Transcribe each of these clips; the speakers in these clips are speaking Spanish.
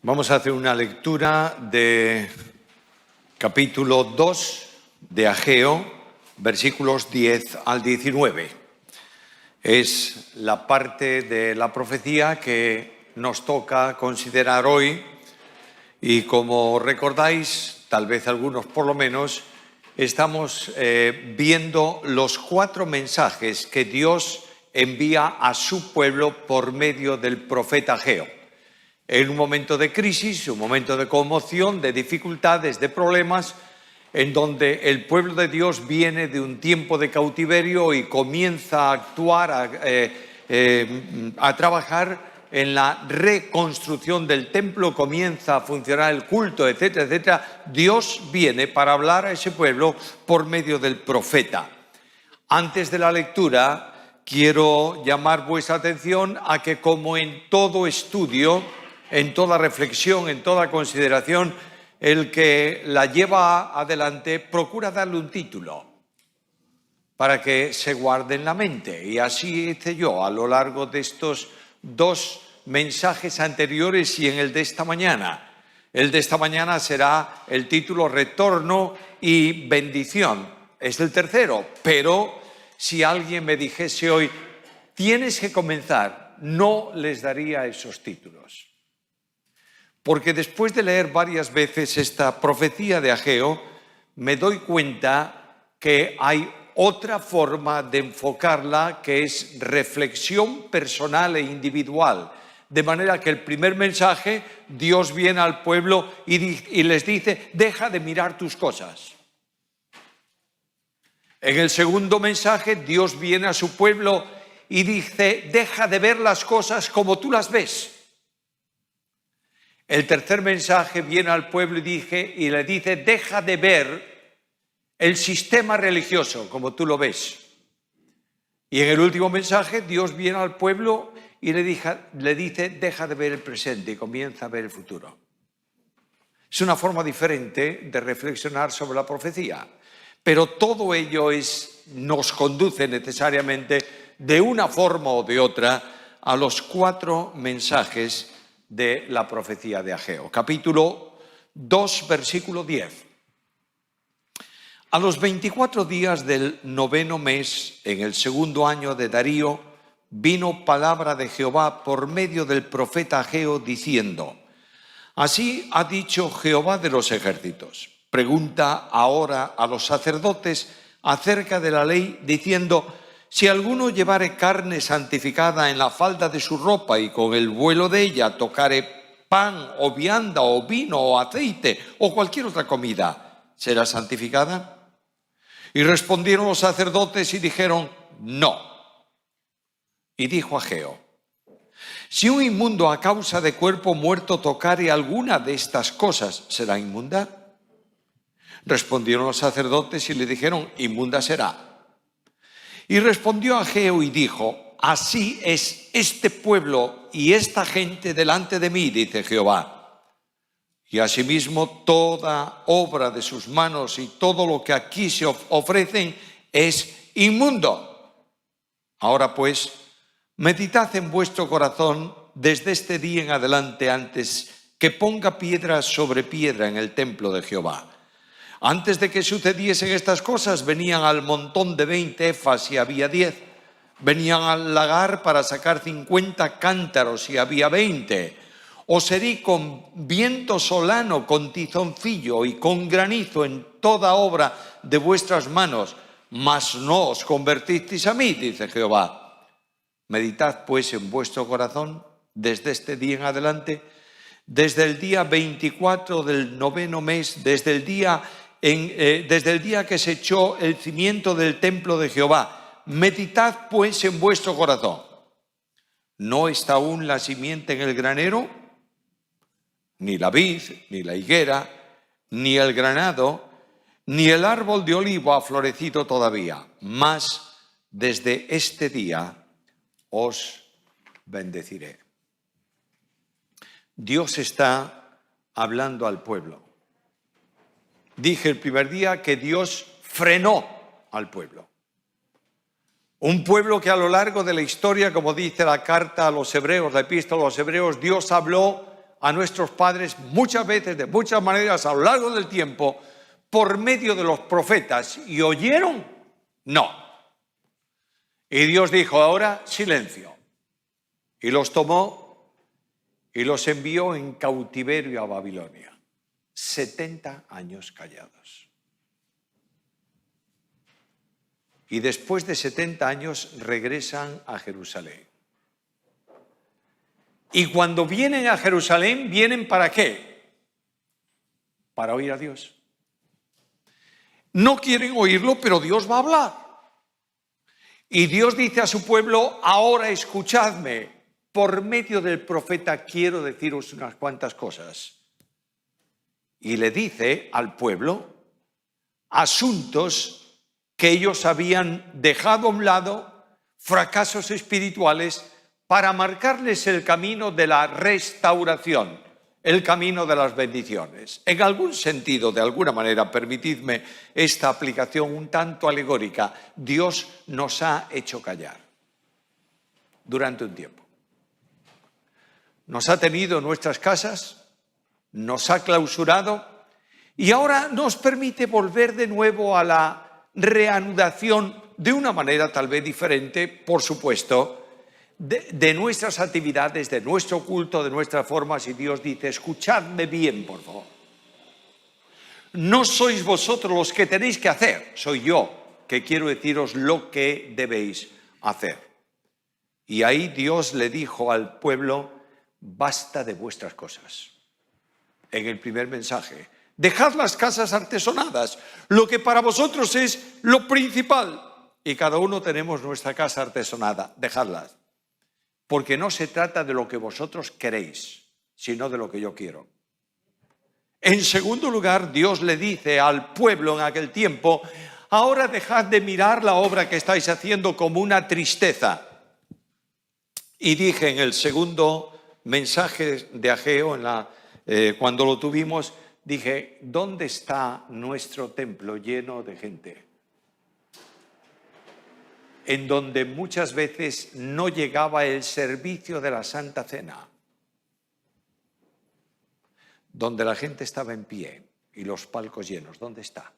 Vamos a hacer una lectura de capítulo 2 de Ageo, versículos 10 al 19. Es la parte de la profecía que nos toca considerar hoy y, como recordáis, tal vez algunos por lo menos, estamos viendo los 4 mensajes que Dios envía a su pueblo por medio del profeta Ageo. En un momento de crisis, un momento de conmoción, de dificultades, de problemas, en donde el pueblo de Dios viene de un tiempo de cautiverio y comienza a actuar, a trabajar en la reconstrucción del templo, comienza a funcionar el culto, etcétera, etcétera. Dios viene para hablar a ese pueblo por medio del profeta. Antes de la lectura, quiero llamar vuestra atención a que, como en todo estudio, en toda reflexión, en toda consideración, el que la lleva adelante procura darle un título para que se guarde en la mente. Y así hice yo a lo largo de estos 2 mensajes anteriores y en el de esta mañana. El de esta mañana será el título Retorno y Bendición. Es el tercero, pero si alguien me dijese hoy, tienes que comenzar, no les daría esos títulos. Porque después de leer varias veces esta profecía de Ageo, me doy cuenta que hay otra forma de enfocarla, que es reflexión personal e individual. De manera que el primer mensaje, Dios viene al pueblo y les dice, deja de mirar tus cosas. En el segundo mensaje, Dios viene a su pueblo y dice, deja de ver las cosas como tú las ves. El tercer mensaje viene al pueblo y le dice, deja de ver el sistema religioso como tú lo ves. Y en el último mensaje, Dios viene al pueblo y le dice, deja de ver el presente y comienza a ver el futuro. Es una forma diferente de reflexionar sobre la profecía, pero todo ello nos conduce necesariamente de una forma o de otra a los 4 mensajes de la profecía de Ageo. Capítulo 2, versículo 10. A los 24 días del 9º mes, en el 2º año de Darío, vino palabra de Jehová por medio del profeta Ageo, diciendo, así ha dicho Jehová de los ejércitos. Pregunta ahora a los sacerdotes acerca de la ley, diciendo, si alguno llevare carne santificada en la falda de su ropa y con el vuelo de ella tocare pan o vianda o vino o aceite o cualquier otra comida, ¿será santificada? Y respondieron los sacerdotes y dijeron, no. Y dijo Ageo, si un inmundo a causa de cuerpo muerto tocare alguna de estas cosas, ¿será inmunda? Respondieron los sacerdotes y le dijeron, inmunda será. Y respondió Ageo y dijo, así es este pueblo y esta gente delante de mí, dice Jehová. Y asimismo toda obra de sus manos y todo lo que aquí se ofrecen es inmundo. Ahora pues, meditad en vuestro corazón desde este día en adelante antes que ponga piedra sobre piedra en el templo de Jehová. Antes de que sucediesen estas cosas, venían al montón de 20 efas y había 10. Venían al lagar para sacar 50 cántaros y había 20. Os herí con viento solano, con tizoncillo y con granizo en toda obra de vuestras manos, mas no os convertisteis a mí, dice Jehová. Meditad pues en vuestro corazón desde este día en adelante, desde el día 24 del 9º mes, desde el día que se echó el cimiento del templo de Jehová. Meditad pues en vuestro corazón. ¿No está aún la simiente en el granero? Ni la vid, ni la higuera, ni el granado, ni el árbol de olivo ha florecido todavía. Mas desde este día os bendeciré. Dios está hablando al pueblo. Dije el primer día que Dios frenó al pueblo. Un pueblo que a lo largo de la historia, como dice la carta a los hebreos, la epístola a los hebreos, Dios habló a nuestros padres muchas veces, de muchas maneras, a lo largo del tiempo, por medio de los profetas. ¿Y oyeron? No. Y Dios dijo, ahora silencio. Y los tomó y los envió en cautiverio a Babilonia. 70 años callados. Y después de 70 años regresan a Jerusalén. Y cuando vienen a Jerusalén, ¿vienen para qué? Para oír a Dios. No quieren oírlo, pero Dios va a hablar. Y Dios dice a su pueblo, ahora escuchadme, por medio del profeta quiero deciros unas cuantas cosas. Y le dice al pueblo asuntos que ellos habían dejado a un lado, fracasos espirituales, para marcarles el camino de la restauración, el camino de las bendiciones. En algún sentido, de alguna manera, permitidme esta aplicación un tanto alegórica, Dios nos ha hecho callar durante un tiempo. Nos ha tenido en nuestras casas, nos ha clausurado y ahora nos permite volver de nuevo a la reanudación de una manera tal vez diferente, por supuesto, de nuestras actividades, de nuestro culto, de nuestras formas. Y Dios dice, escuchadme bien, por favor. No sois vosotros los que tenéis que hacer, soy yo que quiero deciros lo que debéis hacer. Y ahí Dios le dijo al pueblo, basta de vuestras cosas. En el primer mensaje, dejad las casas artesonadas, lo que para vosotros es lo principal. Y cada uno tenemos nuestra casa artesonada, dejadlas. Porque no se trata de lo que vosotros queréis, sino de lo que yo quiero. En segundo lugar, Dios le dice al pueblo en aquel tiempo, ahora dejad de mirar la obra que estáis haciendo como una tristeza. Y dije en el segundo mensaje de Ageo, cuando lo tuvimos, dije, ¿dónde está nuestro templo lleno de gente? En donde muchas veces no llegaba el servicio de la Santa Cena, donde la gente estaba en pie y los palcos llenos. ¿Dónde está?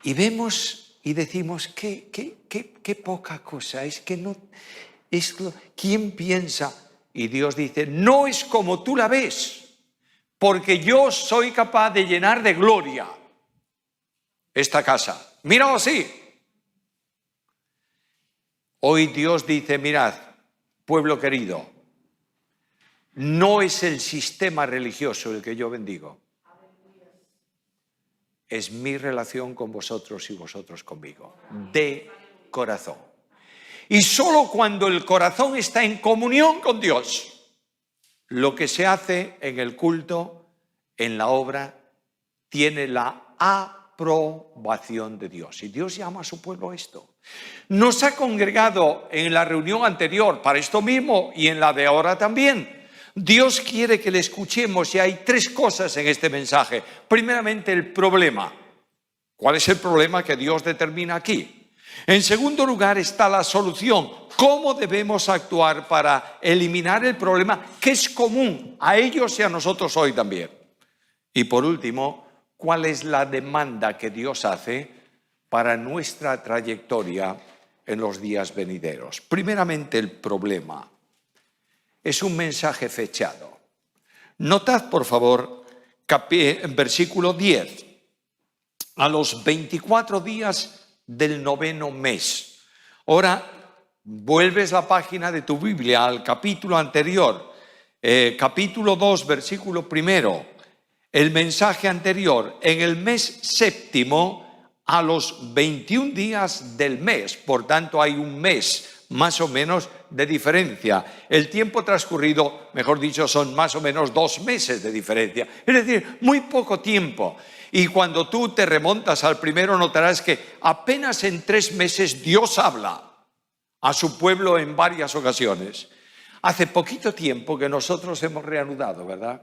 Y vemos y decimos, qué poca cosa, es que no, ¿quién piensa? Y Dios dice, no es como tú la ves, porque yo soy capaz de llenar de gloria esta casa. Míralo así. Hoy Dios dice, mirad, pueblo querido, no es el sistema religioso el que yo bendigo. Es mi relación con vosotros y vosotros conmigo, de corazón. Y solo cuando el corazón está en comunión con Dios, lo que se hace en el culto, en la obra, tiene la aprobación de Dios. Y Dios llama a su pueblo a esto. Nos ha congregado en la reunión anterior para esto mismo y en la de ahora también. Dios quiere que le escuchemos y hay tres cosas en este mensaje. Primeramente, el problema. ¿Cuál es el problema que Dios determina aquí? En segundo lugar está la solución. ¿Cómo debemos actuar para eliminar el problema que es común a ellos y a nosotros hoy también? Y por último, ¿cuál es la demanda que Dios hace para nuestra trayectoria en los días venideros? Primeramente, el problema. Es un mensaje fechado. Notad, por favor, versículo 10. A los 24 días del 9º mes. Ahora, vuelves la página de tu Biblia al capítulo anterior, capítulo 2, versículo 1. El mensaje anterior, en el mes séptimo, a los 21 días del mes. Por tanto, hay un mes más o menos de diferencia. El tiempo transcurrido, mejor dicho, son más o menos 2 meses de diferencia. Es decir, muy poco tiempo. Y cuando tú te remontas al primero, notarás que apenas en 3 meses Dios habla a su pueblo en varias ocasiones. Hace poquito tiempo que nosotros hemos reanudado, ¿verdad?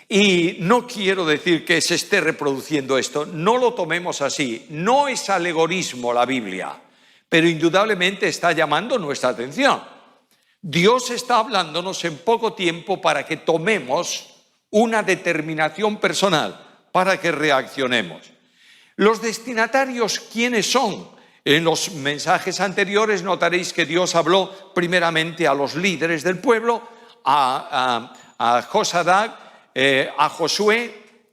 Y no quiero decir que se esté reproduciendo esto, no lo tomemos así, no es alegorismo la Biblia, pero indudablemente está llamando nuestra atención. Dios está hablándonos en poco tiempo para que tomemos una determinación personal, para que reaccionemos. Los destinatarios, ¿quiénes son? En los mensajes anteriores notaréis que Dios habló primeramente a los líderes del pueblo, a Josadac, a Josué,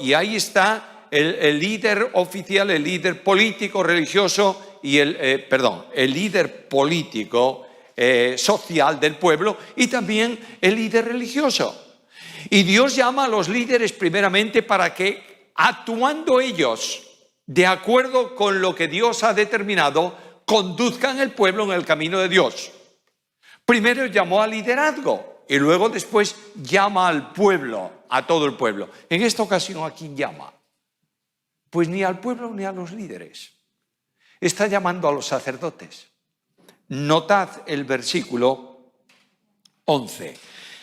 y ahí está el líder oficial, el líder político religioso y el líder político social del pueblo y también el líder religioso. Y Dios llama a los líderes primeramente para que, actuando ellos de acuerdo con lo que Dios ha determinado, conduzcan el pueblo en el camino de Dios. Primero llamó al liderazgo y luego después llama al pueblo, a todo el pueblo. En esta ocasión, ¿a quién llama? Pues ni al pueblo ni a los líderes. Está llamando a los sacerdotes. Notad el versículo 11.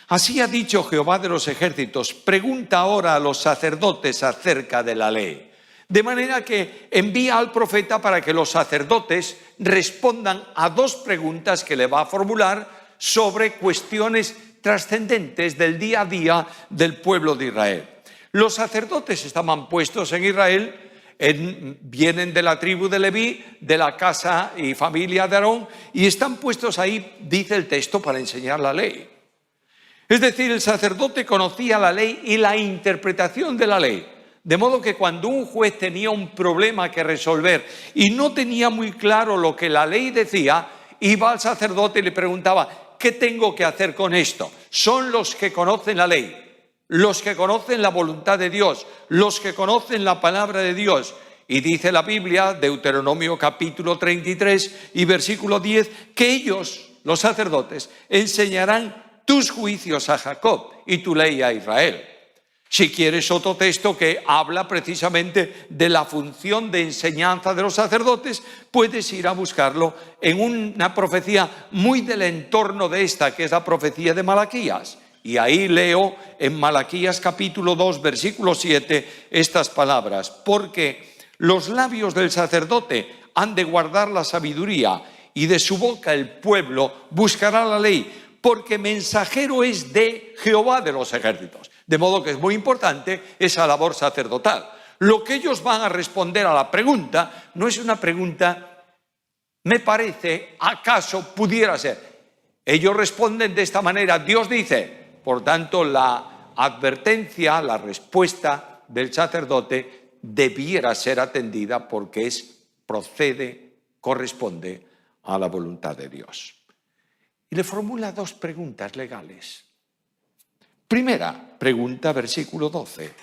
Así ha dicho Jehová de los ejércitos, pregunta ahora a los sacerdotes acerca de la ley. De manera que envía al profeta para que los sacerdotes respondan a dos preguntas que le va a formular sobre cuestiones trascendentes del día a día del pueblo de Israel. Los sacerdotes estaban puestos en Israel, vienen de la tribu de Leví, de la casa y familia de Aarón, y están puestos ahí, dice el texto, para enseñar la ley. Es decir, el sacerdote conocía la ley y la interpretación de la ley. De modo que cuando un juez tenía un problema que resolver y no tenía muy claro lo que la ley decía, iba al sacerdote y le preguntaba, ¿qué tengo que hacer con esto? Son los que conocen la ley, los que conocen la voluntad de Dios, los que conocen la palabra de Dios. Y dice la Biblia, Deuteronomio capítulo 33 y versículo 10, que ellos, los sacerdotes, enseñarán tus juicios a Jacob y tu ley a Israel. Si quieres otro texto que habla precisamente de la función de enseñanza de los sacerdotes, puedes ir a buscarlo en una profecía muy del entorno de esta, que es la profecía de Malaquías. Y ahí leo en Malaquías capítulo 2, versículo 7, estas palabras. Porque los labios del sacerdote han de guardar la sabiduría y de su boca el pueblo buscará la ley, porque mensajero es de Jehová de los ejércitos. De modo que es muy importante esa labor sacerdotal. Lo que ellos van a responder a la pregunta no es una pregunta, me parece, acaso pudiera ser. Ellos responden de esta manera, Dios dice. Por tanto, la advertencia, la respuesta del sacerdote debiera ser atendida porque corresponde a la voluntad de Dios. Y le formula dos preguntas legales. Primera pregunta, versículo 12.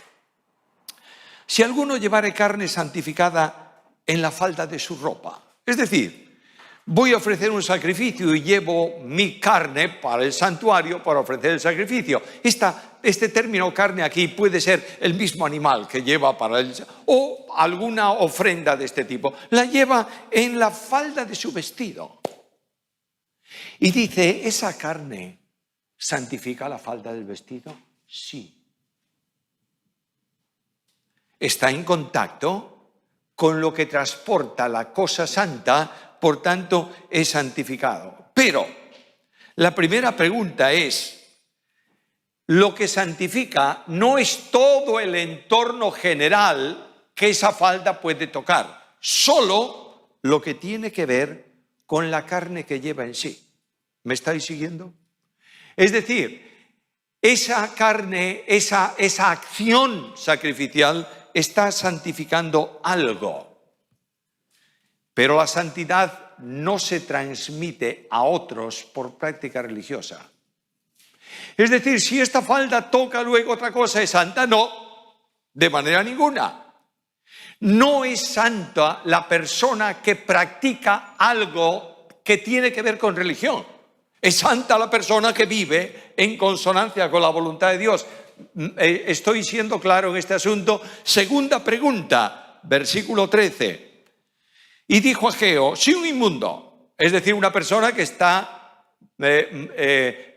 Si alguno llevare carne santificada en la falda de su ropa, es decir, voy a ofrecer un sacrificio y llevo mi carne para el santuario para ofrecer el sacrificio. Este término carne aquí puede ser el mismo animal que lleva o alguna ofrenda de este tipo. La lleva en la falda de su vestido. Y dice, ¿esa carne santifica la falda del vestido? Sí. Está en contacto con lo que transporta la cosa santa, por tanto es santificado. Pero la primera pregunta es, lo que santifica no es todo el entorno general que esa falda puede tocar, solo lo que tiene que ver con la carne que lleva en sí. ¿Me estáis siguiendo? Es decir, esa carne, esa acción sacrificial está santificando algo. Pero la santidad no se transmite a otros por práctica religiosa. Es decir, si esta falda toca luego otra cosa, ¿es santa? No, de manera ninguna. No es santa la persona que practica algo que tiene que ver con religión. Es santa la persona que vive en consonancia con la voluntad de Dios. Estoy siendo claro en este asunto. Segunda pregunta, versículo 13. Y dijo Ageo, si un inmundo, es decir, una persona que está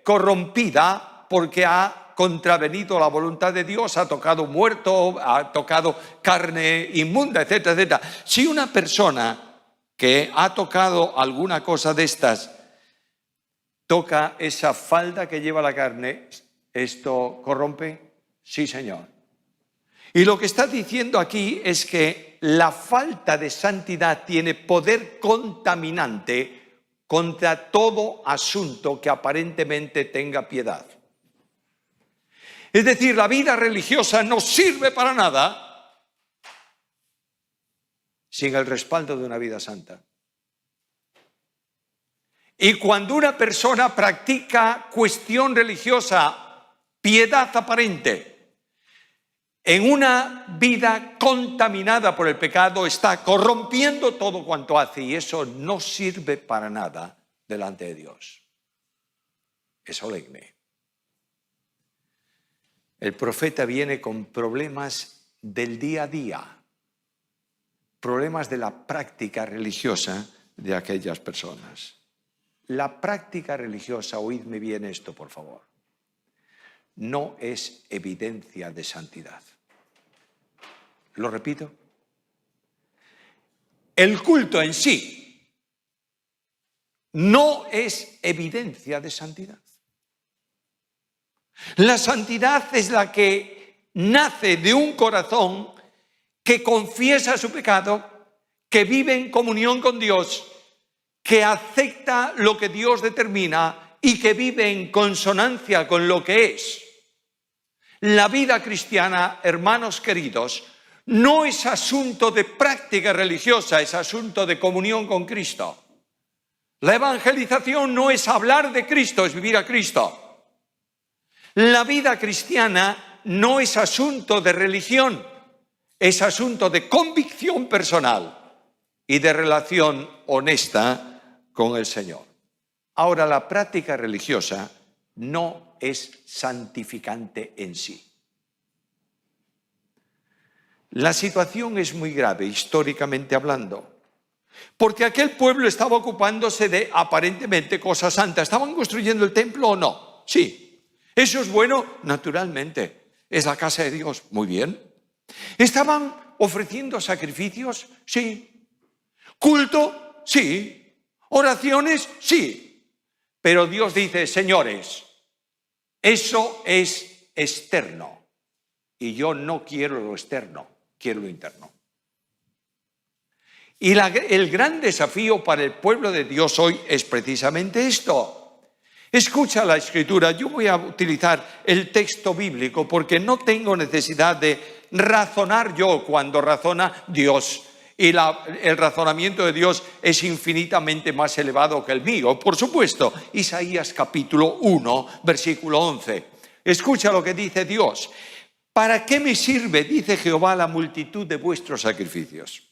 corrompida porque ha contravenido la voluntad de Dios, ha tocado muerto, ha tocado carne inmunda, etcétera, etcétera. Si una persona que ha tocado alguna cosa de estas toca esa falda que lleva la carne, ¿esto corrompe? Sí, Señor. Y lo que está diciendo aquí es que la falta de santidad tiene poder contaminante contra todo asunto que aparentemente tenga piedad. Es decir, la vida religiosa no sirve para nada sin el respaldo de una vida santa. Y cuando una persona practica cuestión religiosa, piedad aparente, en una vida contaminada por el pecado, está corrompiendo todo cuanto hace, y eso no sirve para nada delante de Dios. Es solemne. El profeta viene con problemas del día a día, problemas de la práctica religiosa de aquellas personas. La práctica religiosa, oídme bien esto, por favor, no es evidencia de santidad. Lo repito. El culto en sí no es evidencia de santidad. La santidad es la que nace de un corazón que confiesa su pecado, que vive en comunión con Dios, que acepta lo que Dios determina y que vive en consonancia con lo que es. La vida cristiana, hermanos queridos, no es asunto de práctica religiosa, es asunto de comunión con Cristo. La evangelización no es hablar de Cristo, es vivir a Cristo. La vida cristiana no es asunto de religión, es asunto de convicción personal y de relación honesta con el Señor. Ahora, la práctica religiosa no es santificante en sí. La situación es muy grave, históricamente hablando, porque aquel pueblo estaba ocupándose de aparentemente cosas santas. ¿Estaban construyendo el templo o no? Sí. ¿Eso es bueno? Naturalmente. ¿Es la casa de Dios? Muy bien. ¿Estaban ofreciendo sacrificios? Sí. ¿Culto? Sí. ¿Oraciones? Sí. Pero Dios dice, señores, eso es externo y yo no quiero lo externo, quiero lo interno. Y el gran desafío para el pueblo de Dios hoy es precisamente esto. Escucha la Escritura. Yo voy a utilizar el texto bíblico porque no tengo necesidad de razonar yo cuando razona Dios. Y el razonamiento de Dios es infinitamente más elevado que el mío. Por supuesto, Isaías capítulo 1, versículo 11. Escucha lo que dice Dios. ¿Para qué me sirve, dice Jehová, la multitud de vuestros sacrificios?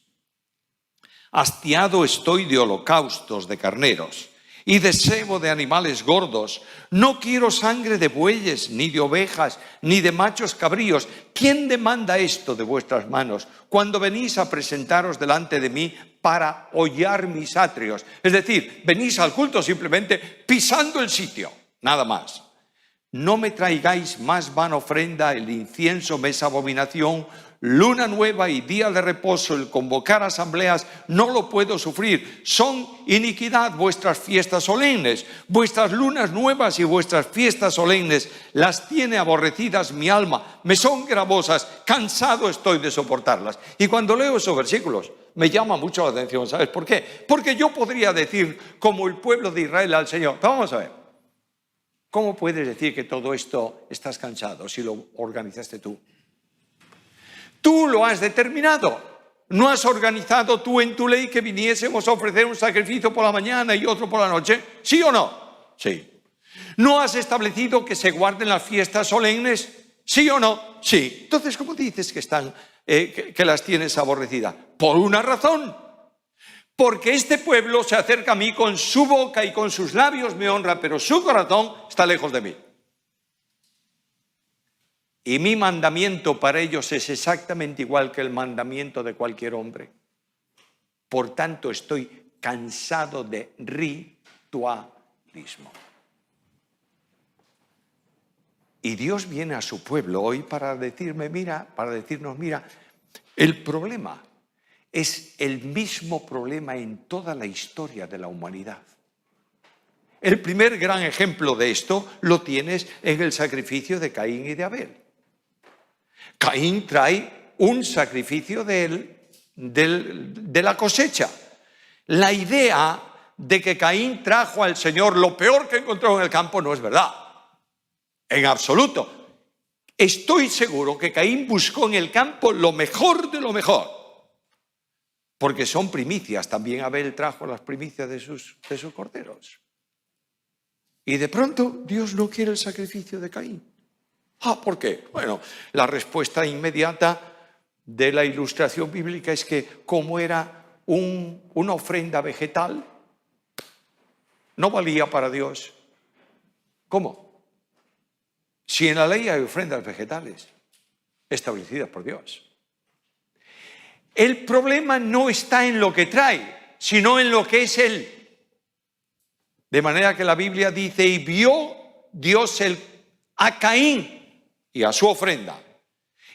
Hastiado estoy de holocaustos de carneros y de sebo de animales gordos. No quiero sangre de bueyes, ni de ovejas, ni de machos cabríos. ¿Quién demanda esto de vuestras manos cuando venís a presentaros delante de mí para hollar mis atrios? Es decir, venís al culto simplemente pisando el sitio, nada más. No me traigáis más vana ofrenda, el incienso me es abominación. Luna nueva y día de reposo, el convocar asambleas, no lo puedo sufrir. Son iniquidad vuestras fiestas solemnes, vuestras lunas nuevas y vuestras fiestas solemnes, las tiene aborrecidas mi alma, me son gravosas, cansado estoy de soportarlas. Y cuando leo esos versículos, me llama mucho la atención, ¿sabes por qué? Porque yo podría decir, como el pueblo de Israel al Señor, vamos a ver, ¿cómo puedes decir que todo esto estás cansado si lo organizaste tú? Tú lo has determinado. ¿No has organizado tú en tu ley que viniésemos a ofrecer un sacrificio por la mañana y otro por la noche? ¿Sí o no? Sí. ¿No has establecido que se guarden las fiestas solemnes? ¿Sí o no? Sí. Entonces, ¿cómo dices que las tienes aborrecidas? Por una razón. Porque este pueblo se acerca a mí con su boca y con sus labios me honra, pero su corazón está lejos de mí. Y mi mandamiento para ellos es exactamente igual que el mandamiento de cualquier hombre. Por tanto, estoy cansado de ritualismo. Y Dios viene a su pueblo hoy para decirnos, mira, el problema es el mismo problema en toda la historia de la humanidad. el primer gran ejemplo de esto lo tienes en el sacrificio de Caín y de Abel. Caín trae un sacrificio de la cosecha. La idea de que Caín trajo al Señor lo peor que encontró en el campo no es verdad, en absoluto. Estoy seguro que Caín buscó en el campo lo mejor de lo mejor, porque son primicias. También Abel trajo las primicias de sus corderos. Y de pronto Dios no quiere el sacrificio de Caín. ¿Por qué? Bueno, la respuesta inmediata de la ilustración bíblica es que como era una ofrenda vegetal, no valía para Dios. ¿Cómo? Si en la ley hay ofrendas vegetales establecidas por Dios. El problema no está en lo que trae, sino en lo que es Él. De manera que la Biblia dice, y vio Dios a Caín y a su ofrenda.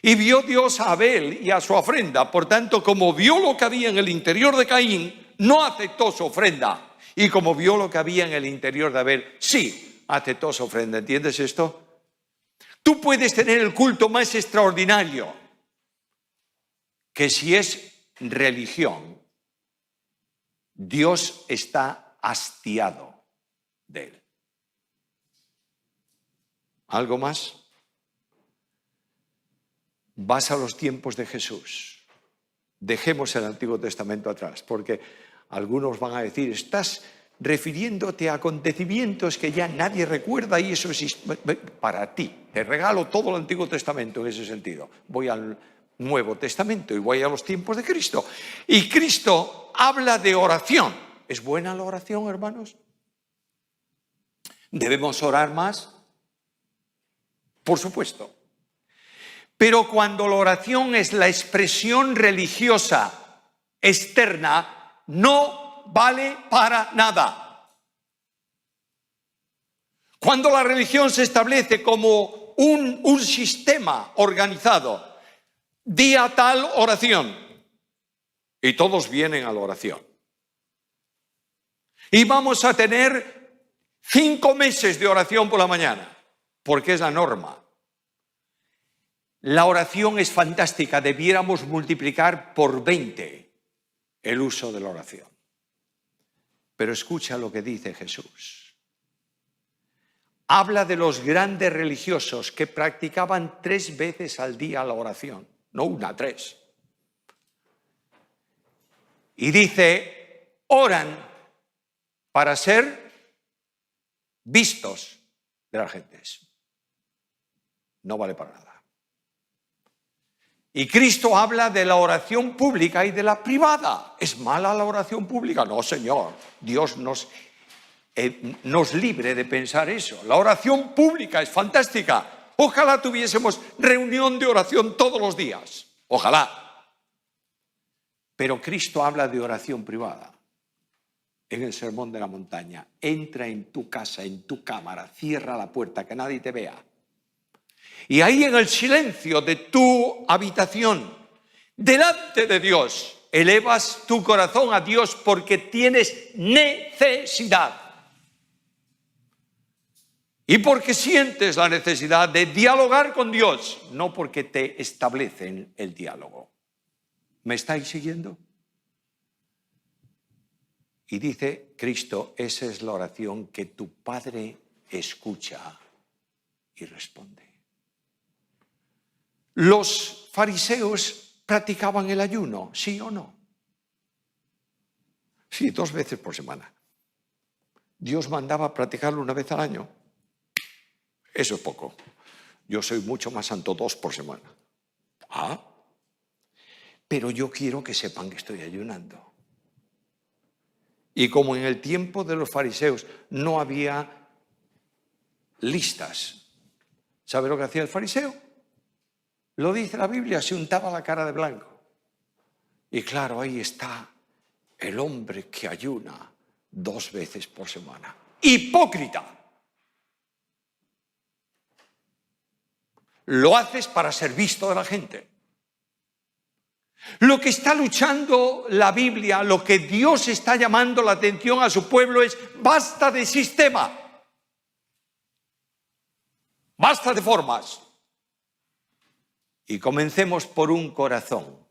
Y vio Dios a Abel y a su ofrenda. Por tanto, como vio lo que había en el interior de Caín, no aceptó su ofrenda. Y como vio lo que había en el interior de Abel, sí aceptó su ofrenda. ¿Entiendes esto? Tú puedes tener el culto más extraordinario, que si es religión, Dios está hastiado de él. ¿Algo más? Vas a los tiempos de Jesús. Dejemos el Antiguo Testamento atrás, porque algunos van a decir, estás refiriéndote a acontecimientos que ya nadie recuerda y eso es para ti. Te regalo todo el Antiguo Testamento en ese sentido. Voy al Nuevo Testamento y voy a los tiempos de Cristo. Y Cristo habla de oración. ¿Es buena la oración, hermanos? ¿Debemos orar más? Por supuesto. Pero cuando la oración es la expresión religiosa externa, no vale para nada. Cuando la religión se establece como un sistema organizado, día tal oración, y todos vienen a la oración. Y vamos a tener 5 meses de oración por la mañana, porque es la norma. La oración es fantástica, debiéramos multiplicar por 20 el uso de la oración. Pero escucha lo que dice Jesús. Habla de los grandes religiosos que practicaban 3 veces al día la oración, no 1, 3. Y dice, oran para ser vistos de las gentes. No vale para nada. Y Cristo habla de la oración pública y de la privada. ¿Es mala la oración pública? No, Señor. Dios nos libre de pensar eso. La oración pública es fantástica. Ojalá tuviésemos reunión de oración todos los días. Ojalá. Pero Cristo habla de oración privada. En el Sermón de la Montaña. Entra en tu casa, en tu cámara, cierra la puerta, que nadie te vea. Y ahí en el silencio de tu habitación, delante de Dios, elevas tu corazón a Dios porque tienes necesidad. Y porque sientes la necesidad de dialogar con Dios, no porque te establecen el diálogo. ¿Me estáis siguiendo? Y dice Cristo, esa es la oración que tu Padre escucha y responde. ¿Los fariseos practicaban el ayuno? ¿Sí o no? Sí, 2 veces por semana. Dios mandaba practicarlo 1 vez al año. Eso es poco. Yo soy mucho más santo 2 por semana. Pero yo quiero que sepan que estoy ayunando. Y como en el tiempo de los fariseos no había listas, ¿sabe lo que hacía el fariseo? Lo dice la Biblia, se untaba la cara de blanco. Y claro, ahí está el hombre que ayuna 2 veces por semana. ¡Hipócrita! Lo haces para ser visto de la gente. Lo que está luchando la Biblia, lo que Dios está llamando la atención a su pueblo es: basta de sistema, basta de formas. Y comencemos por un corazón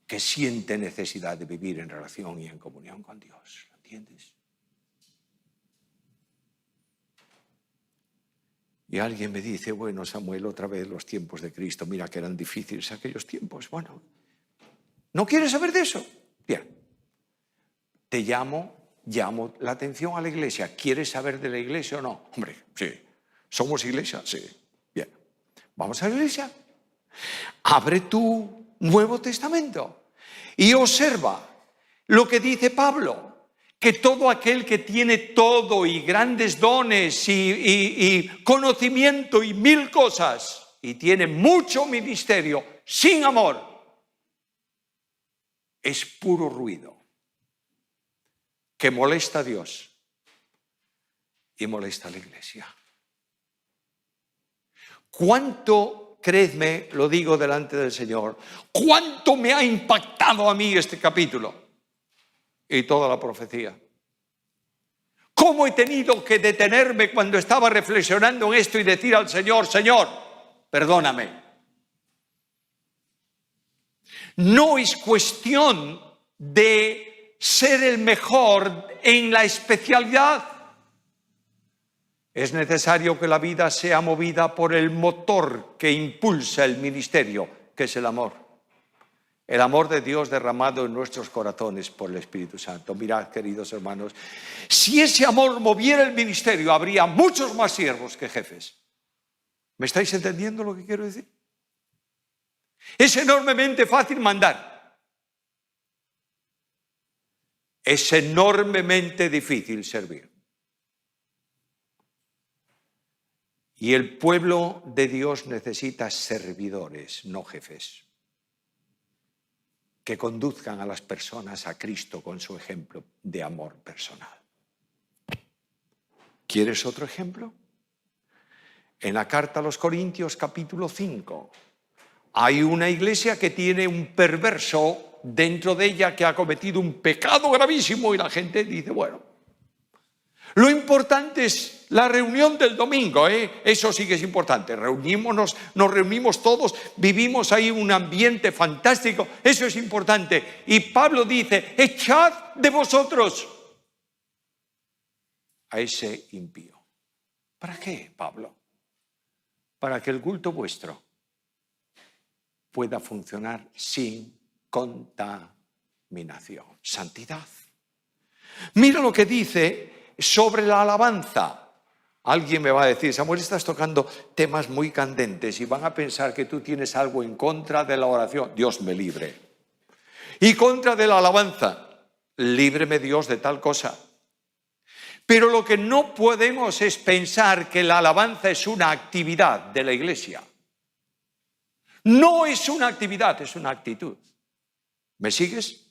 que siente necesidad de vivir en relación y en comunión con Dios. ¿Lo entiendes? Y alguien me dice: bueno, Samuel, otra vez los tiempos de Cristo, mira que eran difíciles aquellos tiempos. Bueno, ¿no quieres saber de eso? Bien, te llamo la atención a la iglesia. ¿Quieres saber de la iglesia o no? Hombre, sí. ¿Somos iglesia? Sí. Bien, vamos a la iglesia. Abre tu Nuevo Testamento y observa lo que dice Pablo, que todo aquel que tiene todo y grandes dones y conocimiento y mil cosas y tiene mucho ministerio sin amor es puro ruido que molesta a Dios y molesta a la iglesia. ¿Cuánto, creedme, lo digo delante del Señor, cuánto me ha impactado a mí este capítulo y toda la profecía? ¿Cómo he tenido que detenerme cuando estaba reflexionando en esto y decir al Señor: Señor, perdóname? No es cuestión de ser el mejor en la especialidad. Es necesario que la vida sea movida por el motor que impulsa el ministerio, que es el amor. El amor de Dios derramado en nuestros corazones por el Espíritu Santo. Mirad, queridos hermanos, si ese amor moviera el ministerio, habría muchos más siervos que jefes. ¿Me estáis entendiendo lo que quiero decir? Es enormemente fácil mandar. Es enormemente difícil servir. Y el pueblo de Dios necesita servidores, no jefes, que conduzcan a las personas a Cristo con su ejemplo de amor personal. ¿Quieres otro ejemplo? En la carta a los Corintios, capítulo 5, hay una iglesia que tiene un perverso dentro de ella que ha cometido un pecado gravísimo y la gente dice: bueno, lo importante es la reunión del domingo, eso sí que es importante. Nos reunimos todos, vivimos ahí un ambiente fantástico, eso es importante. Y Pablo dice: echad de vosotros a ese impío. ¿Para qué, Pablo? Para que el culto vuestro pueda funcionar sin contaminación. Santidad. Mira lo que dice sobre la alabanza. Alguien me va a decir: Samuel, estás tocando temas muy candentes y van a pensar que tú tienes algo en contra de la oración. Dios me libre. Y contra de la alabanza. Líbreme Dios de tal cosa. Pero lo que no podemos es pensar que la alabanza es una actividad de la iglesia. No es una actividad, es una actitud. ¿Me sigues?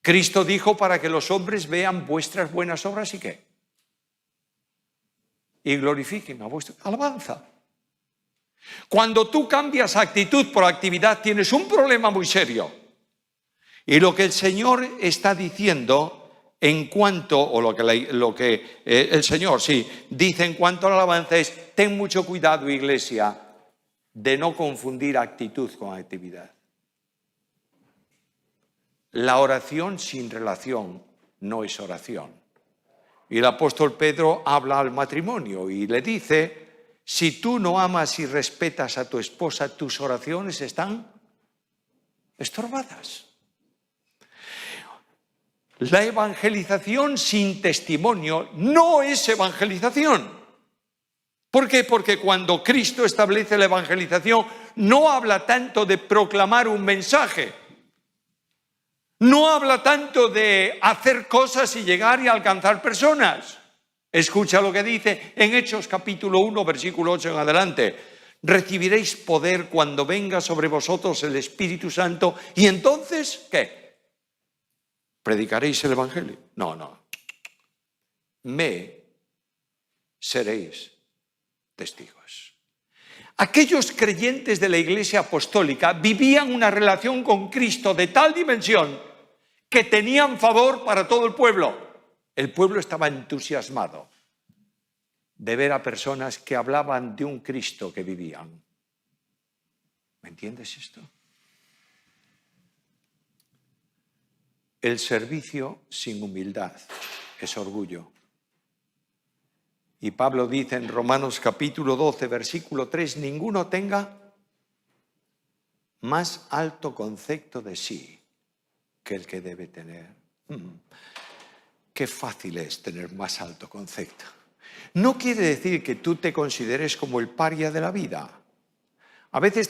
Cristo dijo: para que los hombres vean vuestras buenas obras y ¿qué? Y glorifiquen a vuestra alabanza. Cuando tú cambias actitud por actividad, tienes un problema muy serio. Y lo que el Señor está diciendo en cuanto, o lo que el Señor dice en cuanto a la alabanza es: ten mucho cuidado, iglesia, de no confundir actitud con actividad. La oración sin relación no es oración. Y el apóstol Pedro habla al matrimonio y le dice: si tú no amas y respetas a tu esposa, tus oraciones están estorbadas. La evangelización sin testimonio no es evangelización. ¿Por qué? Porque cuando Cristo establece la evangelización, no habla tanto de proclamar un mensaje. No habla tanto de hacer cosas y llegar y alcanzar personas. Escucha lo que dice en Hechos capítulo 1, versículo 8 en adelante. Recibiréis poder cuando venga sobre vosotros el Espíritu Santo y entonces, ¿qué? ¿Predicaréis el Evangelio? No. Me seréis testigos. Aquellos creyentes de la Iglesia Apostólica vivían una relación con Cristo de tal dimensión que tenían favor para todo el pueblo. El pueblo estaba entusiasmado de ver a personas que hablaban de un Cristo que vivían. ¿Me entiendes esto? El servicio sin humildad es orgullo. Y Pablo dice en Romanos capítulo 12, versículo 3, ninguno tenga más alto concepto de sí que el que debe tener. Qué fácil es tener más alto concepto. No quiere decir que tú te consideres como el paria de la vida. A veces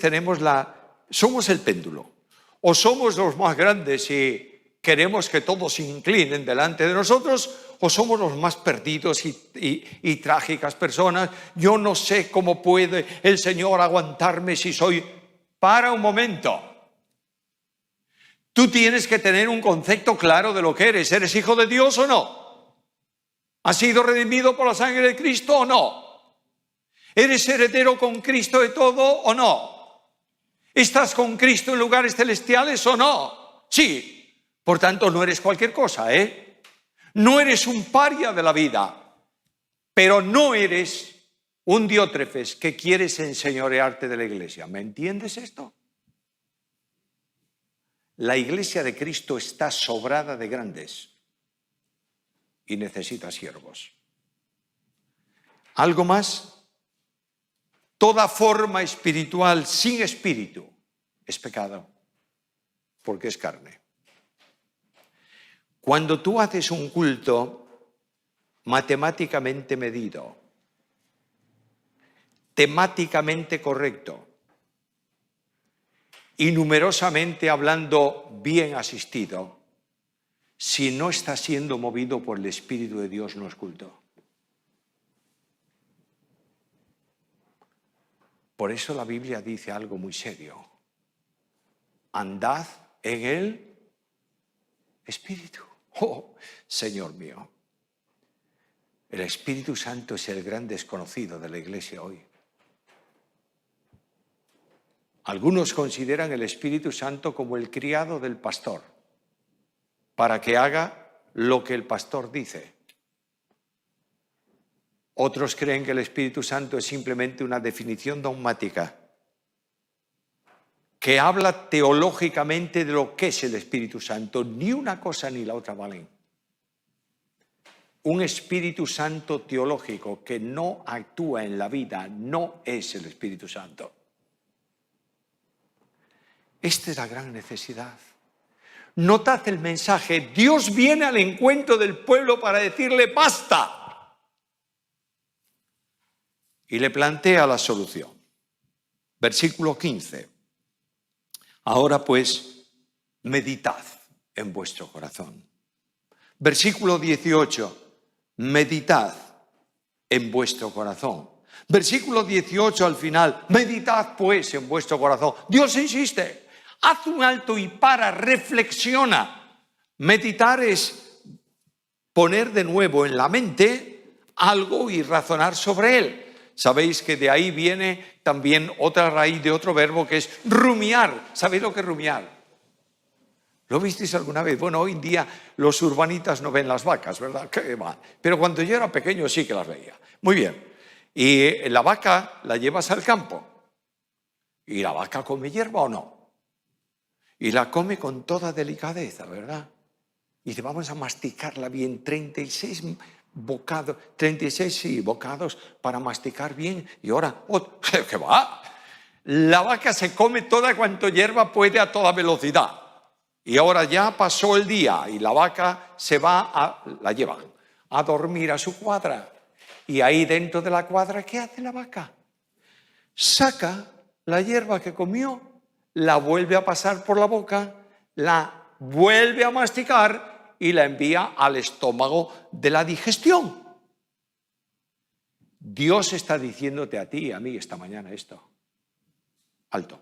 somos el péndulo. O somos los más grandes y queremos que todos se inclinen delante de nosotros, o somos los más perdidos y trágicas personas. Yo no sé cómo puede el Señor aguantarme si soy... Para un momento. Tú tienes que tener un concepto claro de lo que eres. ¿Eres hijo de Dios o no? ¿Has sido redimido por la sangre de Cristo o no? ¿Eres heredero con Cristo de todo o no? ¿Estás con Cristo en lugares celestiales o no? Sí. Por tanto, no eres cualquier cosa, ¿eh? No eres un paria de la vida, pero no eres un Diótrefes que quieres enseñorearte de la iglesia. ¿Me entiendes esto? La iglesia de Cristo está sobrada de grandes y necesita siervos. ¿Algo más? Toda forma espiritual sin espíritu es pecado, porque es carne. Cuando tú haces un culto matemáticamente medido, temáticamente correcto y numerosamente hablando bien asistido, si no está siendo movido por el Espíritu de Dios, no es culto. Por eso la Biblia dice algo muy serio. Andad en el Espíritu. Oh, Señor mío. El Espíritu Santo es el gran desconocido de la iglesia hoy. Algunos consideran el Espíritu Santo como el criado del pastor, para que haga lo que el pastor dice. Otros creen que el Espíritu Santo es simplemente una definición dogmática, que habla teológicamente de lo que es el Espíritu Santo. Ni una cosa ni la otra valen. Un Espíritu Santo teológico que no actúa en la vida no es el Espíritu Santo. Esta es la gran necesidad. Notad el mensaje. Dios viene al encuentro del pueblo para decirle basta. Y le plantea la solución. Versículo 15. Ahora pues, meditad en vuestro corazón. Versículo 18. Meditad en vuestro corazón. Versículo 18 al final. Meditad pues en vuestro corazón. Dios insiste. Haz un alto y reflexiona. Meditar es poner de nuevo en la mente algo y razonar sobre él. Sabéis que de ahí viene también otra raíz de otro verbo que es rumiar. ¿Sabéis lo que es rumiar? ¿Lo visteis alguna vez? Bueno, hoy en día los urbanitas no ven las vacas, ¿verdad? Qué mal. Pero cuando yo era pequeño sí que las veía. Muy bien. Y la vaca la llevas al campo. ¿Y la vaca come hierba o no? Y la come con toda delicadeza, ¿verdad? Y dice, vamos a masticarla bien, 36 bocados, 36 bocados para masticar bien. Y ahora, ¿qué va? La vaca se come toda cuanto hierba puede a toda velocidad. Y ahora ya pasó el día y la vaca la llevan a dormir a su cuadra. Y ahí dentro de la cuadra, ¿qué hace la vaca? Saca la hierba que comió, la vuelve a pasar por la boca, la vuelve a masticar y la envía al estómago de la digestión. Dios está diciéndote a ti y a mí esta mañana esto. Alto.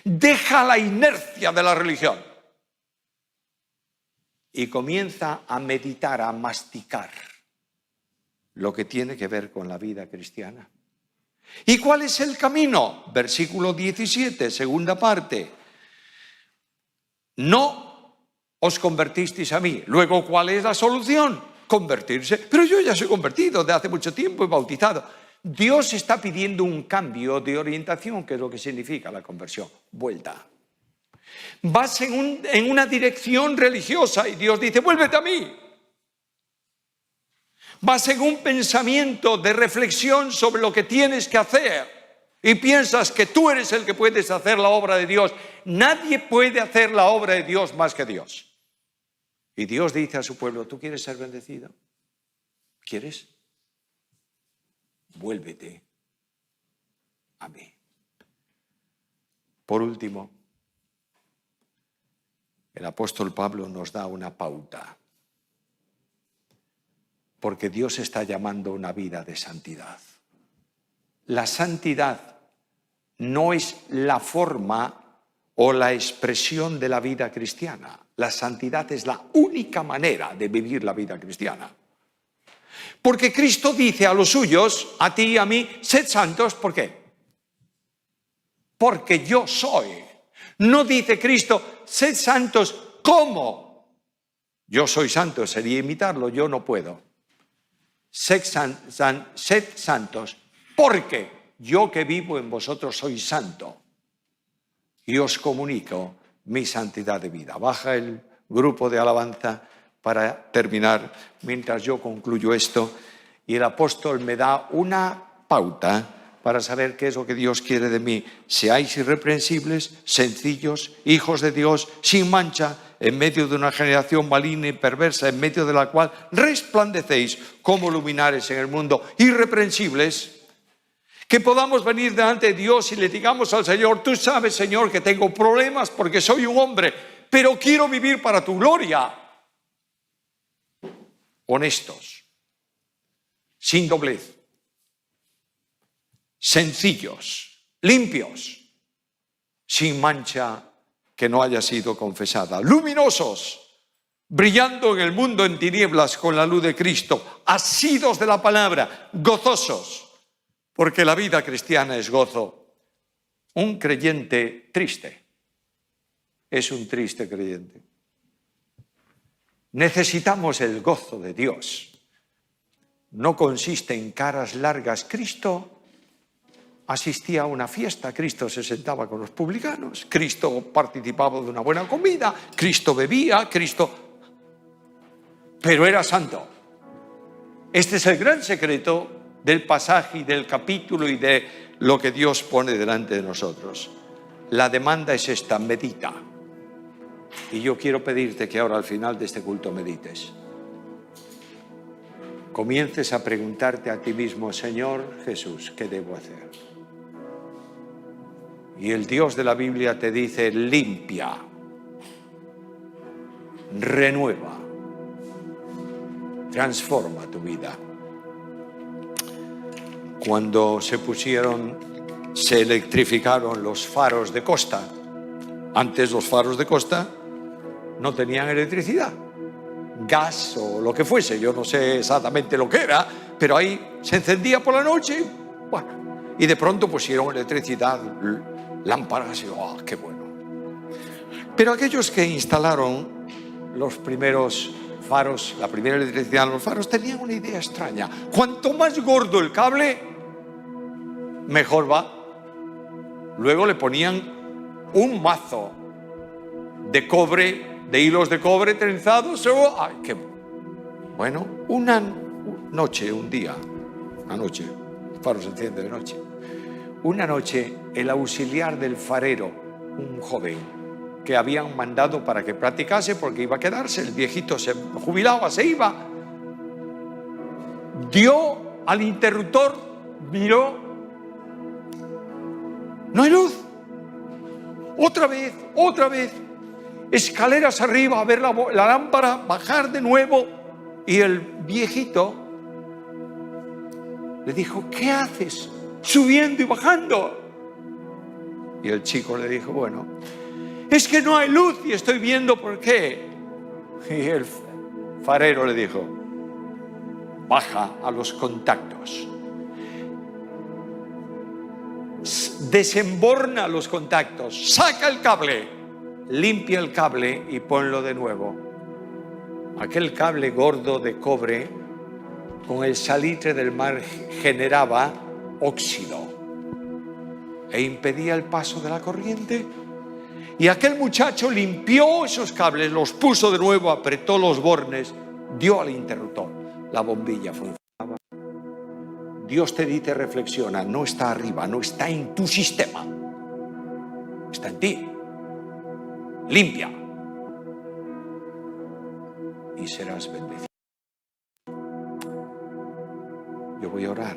Deja la inercia de la religión y comienza a meditar, a masticar lo que tiene que ver con la vida cristiana. ¿Y cuál es el camino? Versículo 17, segunda parte. No os convertisteis a mí. Luego, ¿cuál es la solución? Convertirse. Pero yo ya soy convertido de hace mucho tiempo y bautizado. Dios está pidiendo un cambio de orientación, que es lo que significa la conversión. Vuelta. Vas en una dirección religiosa y Dios dice, vuélvete a mí. Vas en un pensamiento de reflexión sobre lo que tienes que hacer y piensas que tú eres el que puedes hacer la obra de Dios. Nadie puede hacer la obra de Dios más que Dios. Y Dios dice a su pueblo, ¿tú quieres ser bendecido? ¿Quieres? Vuélvete a mí. Por último, el apóstol Pablo nos da una pauta. Porque Dios está llamando a una vida de santidad. La santidad no es la forma o la expresión de la vida cristiana. La santidad es la única manera de vivir la vida cristiana. Porque Cristo dice a los suyos, a ti y a mí, sed santos, ¿por qué? Porque yo soy. No dice Cristo, sed santos, ¿cómo? Yo soy santo, sería imitarlo, yo no puedo. Sed santos, porque yo que vivo en vosotros soy santo y os comunico mi santidad de vida. Baja el grupo de alabanza para terminar mientras yo concluyo esto y el apóstol me da una pauta para saber qué es lo que Dios quiere de mí. Seáis irreprensibles, sencillos, hijos de Dios, sin mancha, en medio de una generación maligna y perversa, en medio de la cual resplandecéis como luminares en el mundo, irreprensibles, que podamos venir delante de Dios y le digamos al Señor, tú sabes, Señor, que tengo problemas porque soy un hombre, pero quiero vivir para tu gloria. Honestos, sin doblez, sencillos, limpios, sin mancha que no haya sido confesada, luminosos, brillando en el mundo en tinieblas con la luz de Cristo, asidos de la palabra, gozosos, porque la vida cristiana es gozo. Un creyente triste es un triste creyente. Necesitamos el gozo de Dios. No consiste en caras largas. Cristo asistía a una fiesta, Cristo se sentaba con los publicanos, Cristo participaba de una buena comida, Cristo bebía, pero era santo. Este es el gran secreto del pasaje y del capítulo y de lo que Dios pone delante de nosotros. La demanda es esta, medita. Y yo quiero pedirte que ahora al final de este culto medites. Comiences a preguntarte a ti mismo, Señor Jesús, ¿qué debo hacer? Y el Dios de la Biblia te dice, limpia, renueva, transforma tu vida. Cuando se electrificaron los faros de costa, antes los faros de costa no tenían electricidad, gas o lo que fuese, yo no sé exactamente lo que era, pero ahí se encendía por la noche, bueno, y de pronto pusieron electricidad, lámparas y qué bueno. Pero aquellos que instalaron los primeros faros, la primera electricidad en los faros, tenían una idea extraña. Cuanto más gordo el cable, mejor va. Luego le ponían un mazo de cobre, de hilos de cobre trenzados. ¡Ay, qué bueno! Una noche, un día, una noche, el faro se enciende de noche. Una noche, el auxiliar del farero, un joven que habían mandado para que practicase porque iba a quedarse, el viejito se jubilaba, se iba, dio al interruptor, miró, no hay luz. Otra vez, escaleras arriba a ver la lámpara, bajar de nuevo, y el viejito le dijo, ¿qué haces? Subiendo y bajando. Y el chico le dijo, bueno, es que no hay luz y estoy viendo por qué. Y el farero le dijo, baja a los contactos. desemborna los contactos, saca el cable, limpia el cable y ponlo de nuevo. Aquel cable gordo de cobre con el salitre del mar generaba óxido e impedía el paso de la corriente. Y aquel muchacho limpió esos cables, los puso de nuevo, apretó los bornes, dio al interruptor. La bombilla funcionaba. Dios te dice, reflexiona, no está arriba, no está en tu sistema, está en ti. Limpia y serás bendecido. Yo voy a orar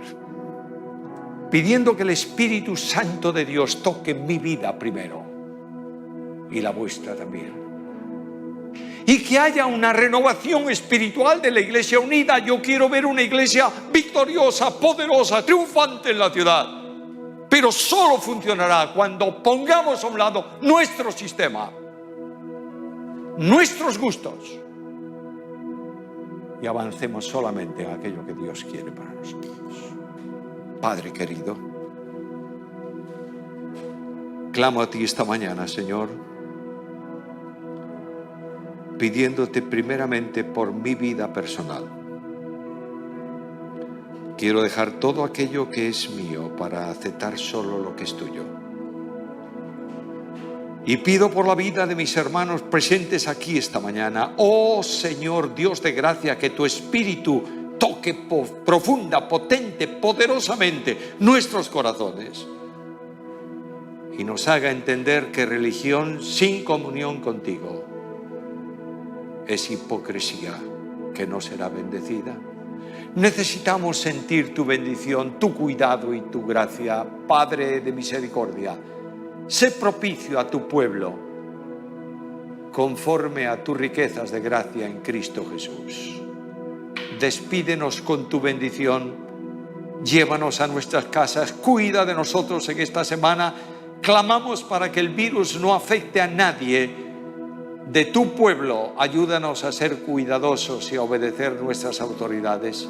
pidiendo que el Espíritu Santo de Dios toque mi vida primero y la vuestra también, y que haya una renovación espiritual de la Iglesia unida. Yo quiero ver una iglesia victoriosa, poderosa, triunfante en la ciudad, pero solo funcionará cuando pongamos a un lado nuestro sistema, nuestros gustos, y avancemos solamente en aquello que Dios quiere para nosotros. Padre querido, clamo a ti esta mañana, Señor, pidiéndote primeramente por mi vida personal. Quiero dejar todo aquello que es mío para aceptar solo lo que es tuyo. Y pido por la vida de mis hermanos presentes aquí esta mañana. Oh Señor Dios de gracia, que tu Espíritu toque profunda, potente, poderosamente nuestros corazones y nos haga entender que religión sin comunión contigo es hipocresía que no será bendecida. Necesitamos sentir tu bendición, tu cuidado y tu gracia. Padre de misericordia, sé propicio a tu pueblo conforme a tus riquezas de gracia en Cristo Jesús. Despídenos con tu bendición, llévanos a nuestras casas, cuida de nosotros en esta semana. Clamamos para que el virus no afecte a nadie de tu pueblo. Ayúdanos a ser cuidadosos y a obedecer nuestras autoridades.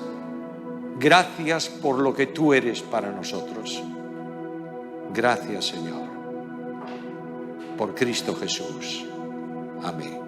Gracias por lo que tú eres para nosotros. Gracias, Señor, por Cristo Jesús. Amén.